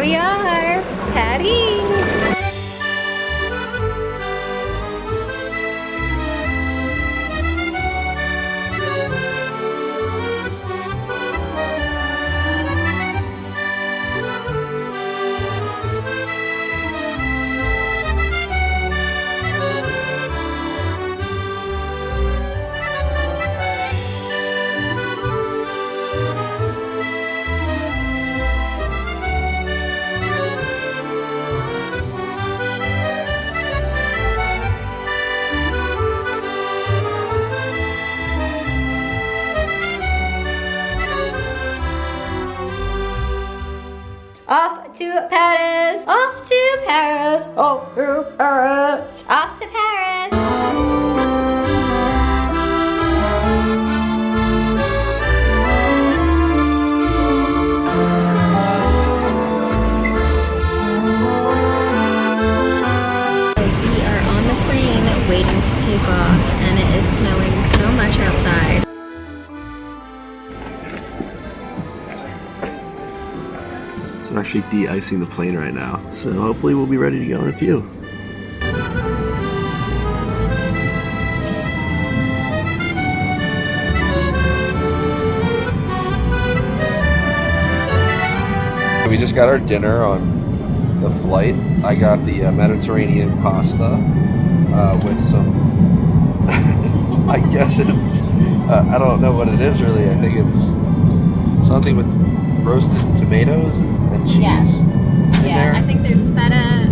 we are, Patty. Off to Paris, off to Paris, off to Paris, off to Paris. We are on the plane waiting to take off, and it is snowing so much outside. I'm actually de-icing the plane right now, so hopefully we'll be ready to go in a few. We just got our dinner on the flight. I got the Mediterranean pasta with some, I guess it's, I don't know what it is really. I think it's something with roasted tomatoes and cheese. Yeah, I think there's feta.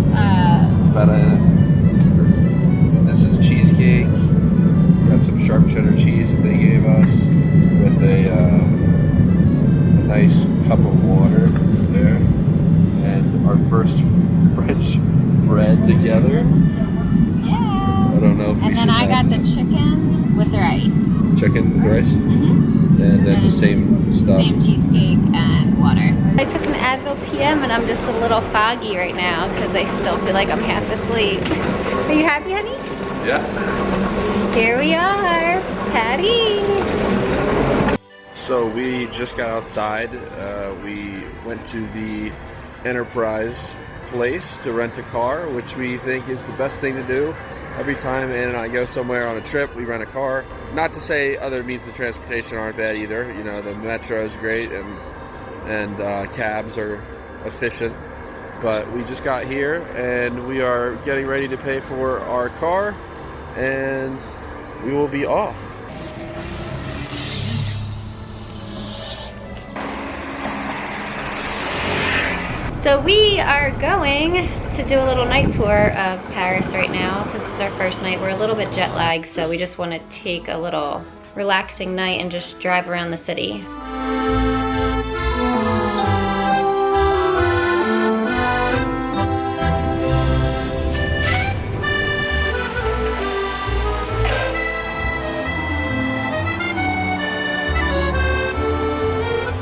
Feta. This is cheesecake. Got some sharp cheddar cheese that they gave us with a nice cup of water there, and our first French bread together. Yeah. I don't know if. And then I got the chicken with the rice. Chicken with rice. And then the same stuff. Same cheesecake and water. I took an Advil PM and I'm just a little foggy right now because I still feel like I'm half asleep. Are you happy, honey? Yeah. Here we are, Patty. So we just got outside. We went to the Enterprise place to rent a car, which we think is the best thing to do. Every time Ann and I go somewhere on a trip, we rent a car. Not to say other means of transportation aren't bad either. You know, the metro is great and cabs are efficient. But we just got here and we are getting ready to pay for our car and we will be off. So we are going to do a little night tour of Paris right now. Since it's our first night, we're a little bit jet lagged, so we just want to take a little relaxing night and just drive around the city.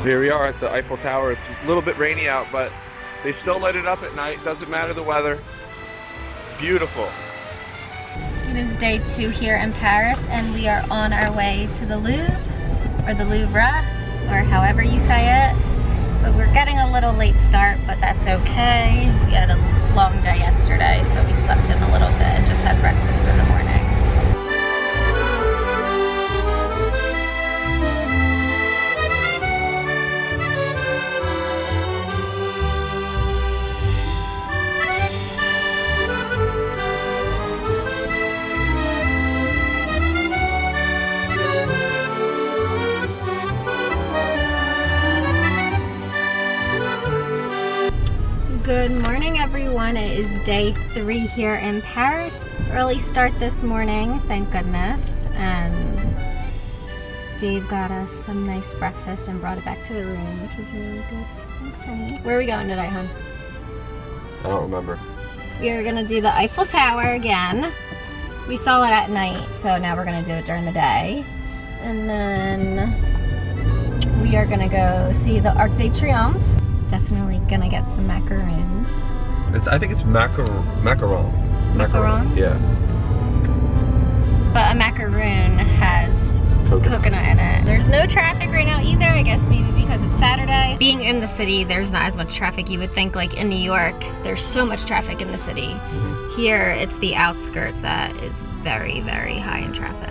Here we are at the Eiffel Tower. It's a little bit rainy out, but they still light it up at night. Doesn't matter the weather. Beautiful. It is day 2 here in Paris, and we are on our way to the Louvre, or the Louvre, or however you say it. But we're getting a little late start, but that's okay. We had a long day yesterday, so we slept in a little bit and just had breakfast in the morning. Good morning, everyone. It is day 3 here in Paris. Early start this morning, thank goodness. And Dave got us some nice breakfast and brought it back to the room, which is really good. Thanks, honey. Where are we going today, hon? I don't remember. We are gonna do the Eiffel Tower again. We saw it at night, so now we're gonna do it during the day. And then we are gonna go see the Arc de Triomphe. Definitely gonna get some macaroons. I think it's macaron. Macaron? Yeah. But a macaroon has coconut in it. There's no traffic right now either, I guess maybe because it's Saturday. Being in the city, there's not as much traffic. You would think like in New York, there's so much traffic in the city. Here, it's the outskirts that is very, very high in traffic.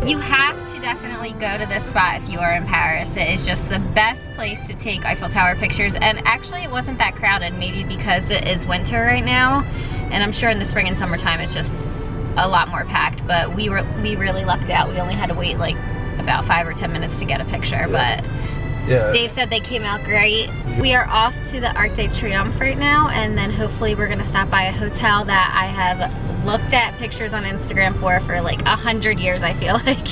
You have to definitely go to this spot if you are in Paris. It is just the best place to take Eiffel Tower pictures, and actually it wasn't that crowded, maybe because it is winter right now, and I'm sure in the spring and summertime it's just a lot more packed, but we really lucked out. We only had to wait like about 5 or 10 minutes to get a picture, but Dave said they came out great. We are off to the Arc de Triomphe right now, and then hopefully we're gonna stop by a hotel that I have looked at pictures on Instagram for like 100 years, I feel like.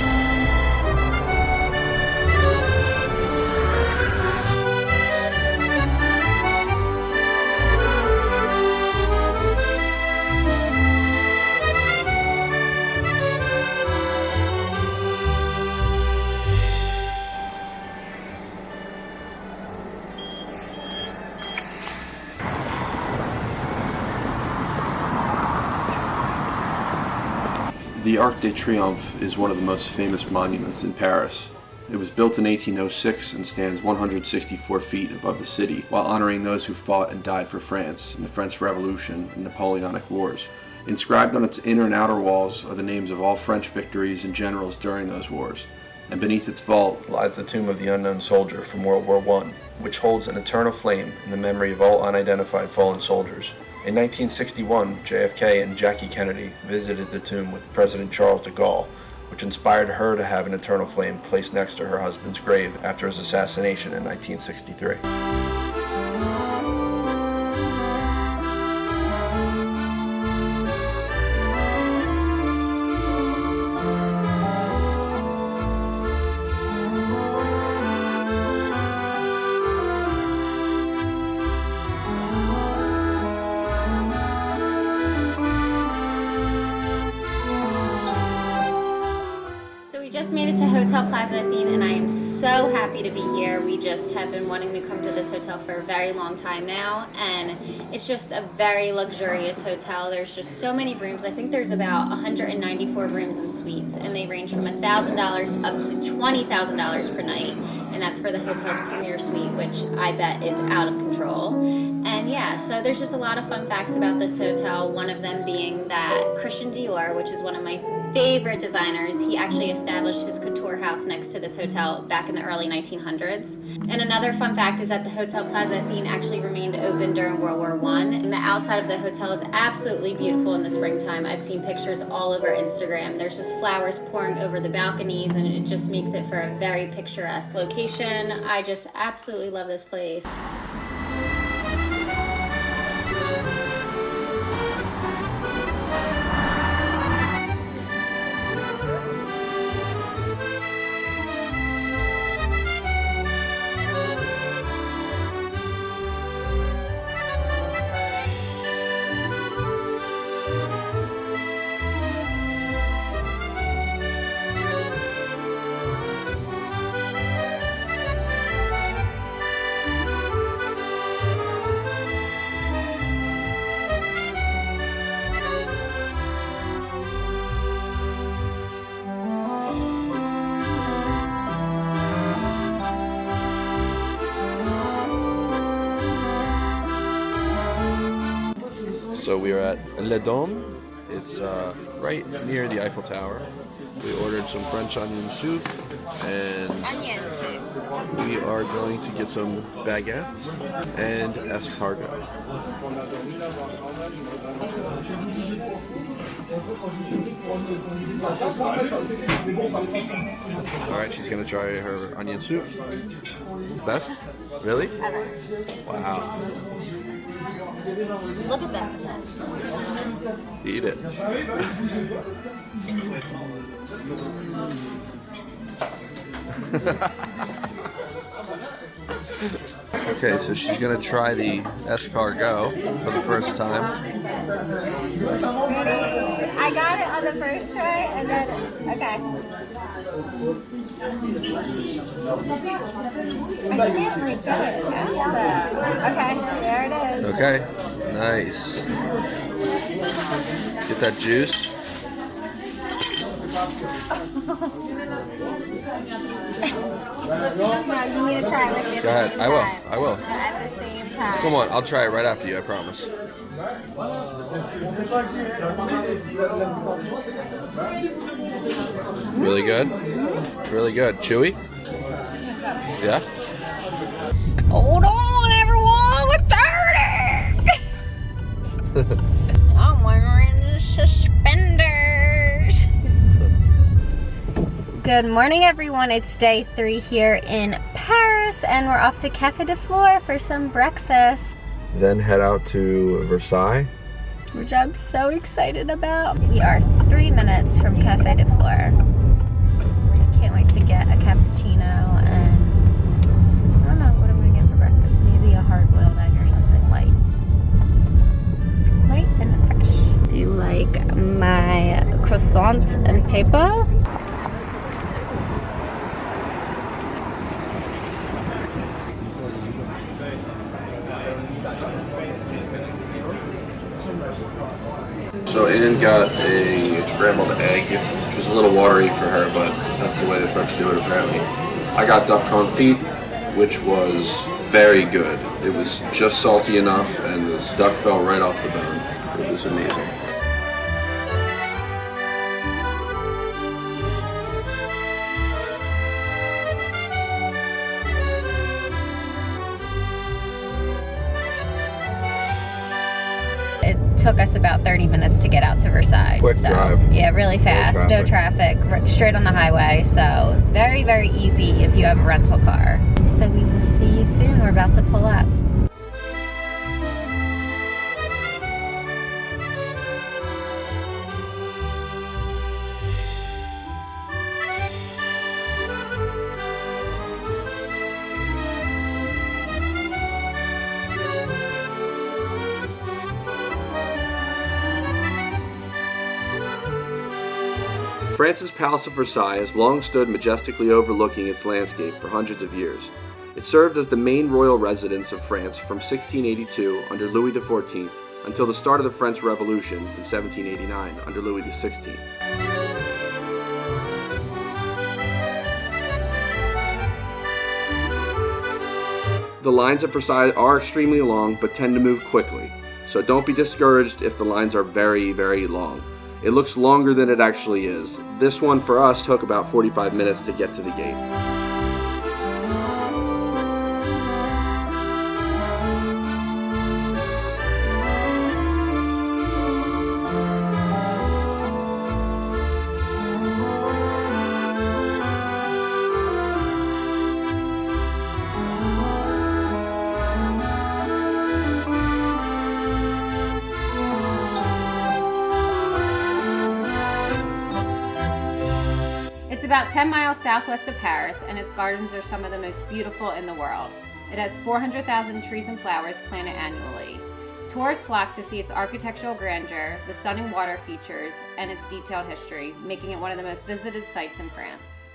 The Arc de Triomphe is one of the most famous monuments in Paris. It was built in 1806 and stands 164 feet above the city, while honoring those who fought and died for France in the French Revolution and Napoleonic Wars. Inscribed on its inner and outer walls are the names of all French victories and generals during those wars, and beneath its vault lies the tomb of the unknown soldier from World War I, which holds an eternal flame in the memory of all unidentified fallen soldiers. In 1961, JFK and Jackie Kennedy visited the tomb with President Charles de Gaulle, which inspired her to have an eternal flame placed next to her husband's grave after his assassination in 1963. Just made it to Hotel Plaza Athene, and I am so happy to be here. We just have been wanting to come to this hotel for a very long time now, and it's just a very luxurious hotel. There's just so many rooms. I think there's about 194 rooms and suites, and they range from $1,000 up to $20,000 per night, and that's for the hotel's premier suite, which I bet is out of control. And yeah, so there's just a lot of fun facts about this hotel, one of them being that Christian Dior, which is one of my favorite designers, he actually established his couture house next to this hotel back in the early 1900s. And another fun fact is that the Hotel Plaza Athene actually remained open during World War I, and the outside of the hotel is absolutely beautiful in the springtime. I've seen pictures all over Instagram. There's just flowers pouring over the balconies, and it just makes it for a very picturesque location. I just absolutely love this place. So we are at Le Dôme. It's right near the Eiffel Tower. We ordered some French onion soup, and we are going to get some baguettes and escargot. Alright, she's gonna try her onion soup. Best? Really? Ever. Wow. Look at that. Eat it. Okay, so she's gonna try the escargot for the first time. I got it on the first try, and then, okay. Okay, there it is. Okay, nice. Get that juice. No, you need to try it with me. Go ahead. I will. At the same time. Come on, I'll try it right after you, I promise. Really good? Really good. Chewy? Yeah? Hold on, everyone. We're 30. I'm wearing suspenders. Good morning, everyone. It's day 3 here in Paris, and we're off to Café de Flore for some breakfast. Then head out to Versailles. Which I'm so excited about. We are 3 minutes from Café de Flore. I can't wait to get a cappuccino and I don't know what I'm gonna get for breakfast. Maybe a hard-boiled egg or something light. Light and fresh. Do you like my croissant and paper? So Anne got a scrambled egg, which was a little watery for her, but that's the way the French do it apparently. I got duck confit, which was very good. It was just salty enough and the duck fell right off the bone. It was amazing. It took us about 30 minutes to get out to Versailles. Quick drive. Yeah, really fast. No traffic, straight on the highway. So very, very easy if you have a rental car. So we will see you soon. We're about to pull up. France's Palace of Versailles has long stood majestically overlooking its landscape for hundreds of years. It served as the main royal residence of France from 1682 under Louis XIV until the start of the French Revolution in 1789 under Louis XVI. The lines at Versailles are extremely long but tend to move quickly, so don't be discouraged if the lines are very, very long. It looks longer than it actually is. This one for us took about 45 minutes to get to the gate. It's about 10 miles southwest of Paris, and its gardens are some of the most beautiful in the world. It has 400,000 trees and flowers planted annually. Tourists flock to see its architectural grandeur, the stunning water features, and its detailed history, making it one of the most visited sites in France.